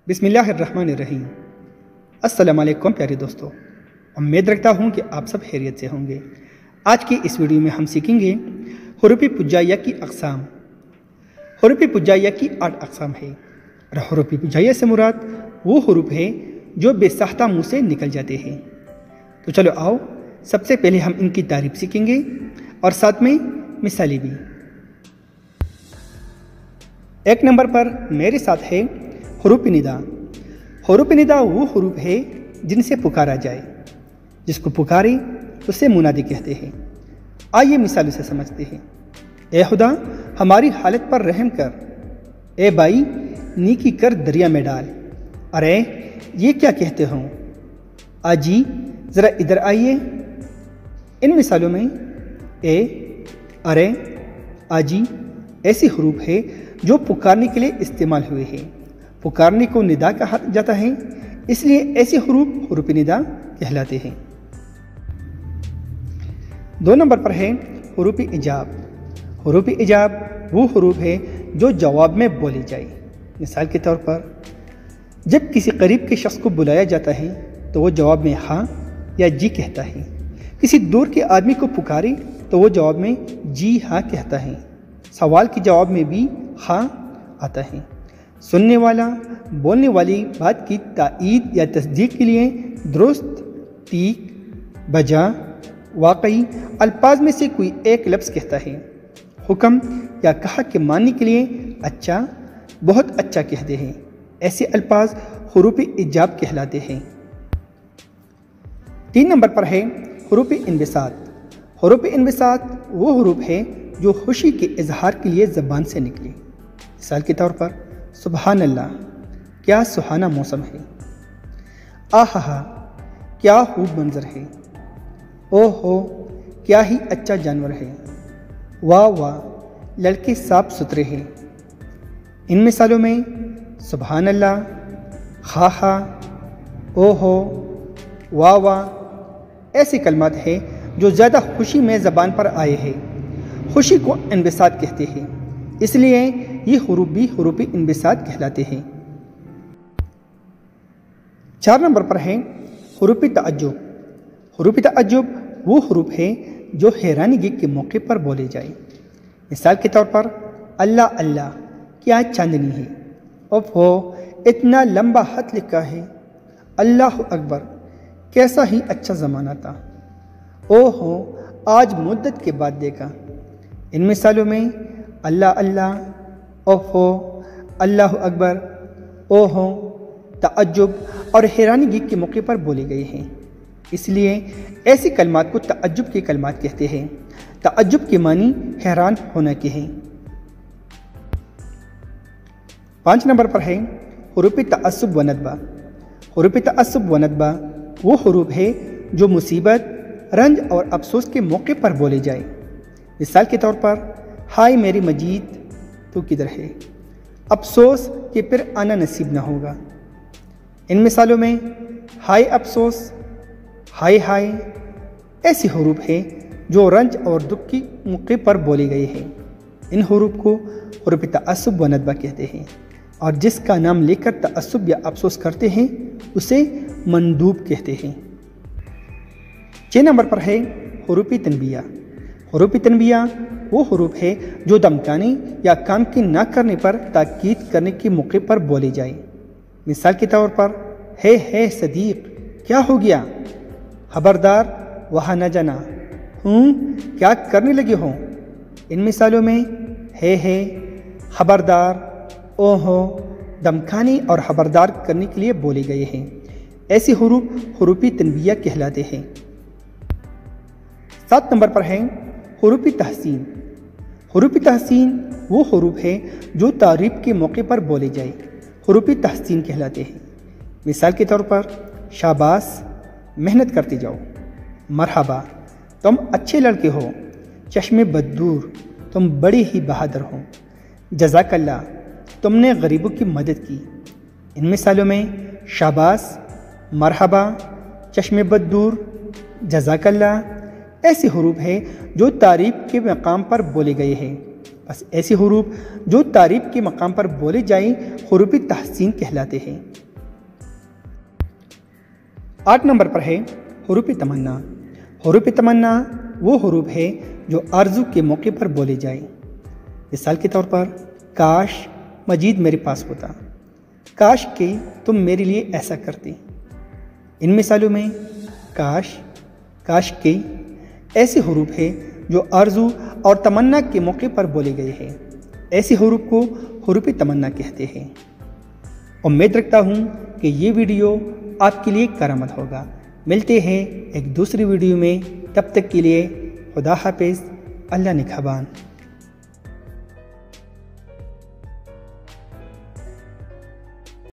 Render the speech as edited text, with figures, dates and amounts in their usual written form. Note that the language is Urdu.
بسم اللہ الرحمن الرحیم۔ السلام علیکم پیارے دوستو، امید رکھتا ہوں کہ آپ سب خیریت سے ہوں گے۔ آج کی اس ویڈیو میں ہم سیکھیں گے حروف پجائیہ کی اقسام۔ حروف پجائیہ کی 8 اقسام ہے اور حروف پجائیہ سے مراد وہ حروف ہے جو بے ساختہ منہ سے نکل جاتے ہیں۔ تو چلو آؤ، سب سے پہلے ہم ان کی تعریف سیکھیں گے اور ساتھ میں مثالیں بھی۔ ایک نمبر پر میرے ساتھ ہے حروف ندا۔ حروف ندا وہ حروف ہے جن سے پکارا جائے، جس کو پکارے اسے منادی کہتے ہیں۔ آئیے مثالوں سے سمجھتے ہیں۔ اے خدا ہماری حالت پر رحم کر، اے بھائی نیکی کر دریا میں ڈال۔ ارے یہ کیا کہتے ہوں، آجی ذرا ادھر آئیے۔ ان مثالوں میں اے، ارے، آجی ایسی حروف ہے جو پکارنے کے لیے استعمال ہوئے ہیں۔ پکارنے کو ندا کہا جاتا ہے، اس لیے ایسے حروف حروف ندا کہلاتے ہیں۔ 2 نمبر پر ہے حروف اجاب۔ حروف اجاب وہ حروف ہے جو جواب میں بولی جائے۔ مثال کے طور پر جب کسی قریب کے شخص کو بلایا جاتا ہے تو وہ جواب میں ہاں یا جی کہتا ہے۔ کسی دور کے آدمی کو پکارے تو وہ جواب میں جی ہاں کہتا ہے۔ سوال کے جواب میں بھی ہاں آتا ہے۔ سننے والا بولنے والی بات کی تائید یا تصدیق کے لیے درست، ٹھیک، بجا، واقعی الفاظ میں سے کوئی ایک لفظ کہتا ہے۔ حکم یا کہا کے معنی کے لیے اچھا، بہت اچھا کہتے ہیں۔ ایسے الفاظ حروف اجاب کہلاتے ہیں۔ 3 نمبر پر ہے حروف انبساط۔ حروف انبساط وہ حروف ہے جو خوشی کے اظہار کے لیے زبان سے نکلی۔ مثال کے طور پر سبحان اللہ، کیا سہانا موسم ہے۔ آہا، کیا خوب منظر ہے۔ او ہو، کیا ہی اچھا جانور ہے۔ واہ واہ، لڑکے صاف ستھرے ہیں۔ ان مثالوں میں سبحان اللہ، ہا ہا، او ہو، واہ واہ ایسے کلمات ہیں جو زیادہ خوشی میں زبان پر آئے ہیں۔ خوشی کو انبساط کہتے ہیں، اس لیے یہ حروف بھی حروف انبساط کہلاتے ہیں۔ 4 نمبر پر ہے حروف تعجب۔ حروف تعجب وہ حروف ہے جو حیرانگی کے موقع پر بولے جائے۔ مثال کے طور پر اللہ اللہ، کیا چاندنی ہے۔ اوف ہو، اتنا لمبا خط لکھا ہے۔ اللہ اکبر، کیسا ہی اچھا زمانہ تھا۔ او ہو، آج مدت کے بعد دیکھا۔ ان مثالوں میں اللہ اللہ، اوف ہو، اللہ اکبر، او ہو تعجب اور حیرانگی کے موقع پر بولے گئے ہیں، اس لیے ایسی کلمات کو تعجب کے کلمات کہتے ہیں۔ تعجب کے معنی حیران ہونا کے ہیں۔ 5 نمبر پر ہے حروف تعصب و ندبہ۔ حروف تعصب و ندبہ وہ حروف ہے جو مصیبت، رنج اور افسوس کے موقع پر بولے جائے۔ مثال کے طور پر ہائے میری مجید، تو کدھر ہے، افسوس کہ پھر آنا نصیب نہ ہوگا۔ ان مثالوں میں ہائے افسوس، ہائے ہائے ایسی حروف ہے جو رنج اور دکھ کے موقع پر بولے گئے ہیں۔ ان حروف کو حروف تعصب و ندبہ کہتے ہیں، اور جس کا نام لے کر تعصب یا افسوس کرتے ہیں اسے مندوب کہتے ہیں۔ 6 نمبر پر ہے حروف تنبیہ۔ حروف تنبیہ وہ حروف ہے جو دھمکانے یا کام کے نہ کرنے پر تاکید کرنے کے موقع پر بولے جائے۔ مثال کے طور پر ہے صدیق، کیا ہو گیا، خبردار وہاں نہ جانا، کیا کرنے لگے ہو۔ ان مثالوں میں ہے خبردار، او ہو دھمکانے اور خبردار کرنے کے لیے بولے گئے ہیں۔ ایسے حروف حروف تنبیہ کہلاتے ہیں۔ 7 نمبر پر ہے حروف تحسین۔ حروف تحسین وہ حروف ہے جو تعریف کے موقع پر بولے جائے، حروف تحسین کہلاتے ہیں۔ مثال کے طور پر شاباش، محنت کرتے جاؤ۔ مرحبا، تم اچھے لڑکے ہو۔ چشم بددور، تم بڑے ہی بہادر ہو۔ جزاک اللہ، تم نے غریبوں کی مدد کی۔ ان مثالوں میں شاباش، مرحبا، چشم بددور، جزاک اللہ ایسے حروف ہیں جو تعریف کے مقام پر بولے گئے ہیں۔ بس ایسے حروف جو تعریف کے مقام پر بولے جائیں حروف تحسین کہلاتے ہیں۔ 8 نمبر پر ہے حروف تمنا۔ حروف تمنا وہ حروف ہے جو آرزو کے موقع پر بولے جائیں۔ مثال کے طور پر کاش مجید میرے پاس ہوتا، کاش کہ تم میرے لیے ایسا کرتے۔ ان مثالوں میں کاش، کاش کہ ایسے حروف ہیں جو آرزو اور تمنا کے موقع پر بولے گئے ہیں۔ ایسے حروف کو حروف تمنا کہتے ہیں۔ امید رکھتا ہوں کہ یہ ویڈیو آپ کے لیے کارآمد ہوگا۔ ملتے ہیں ایک دوسری ویڈیو میں، تب تک کے لیے خدا حافظ، اللہ نگہبان۔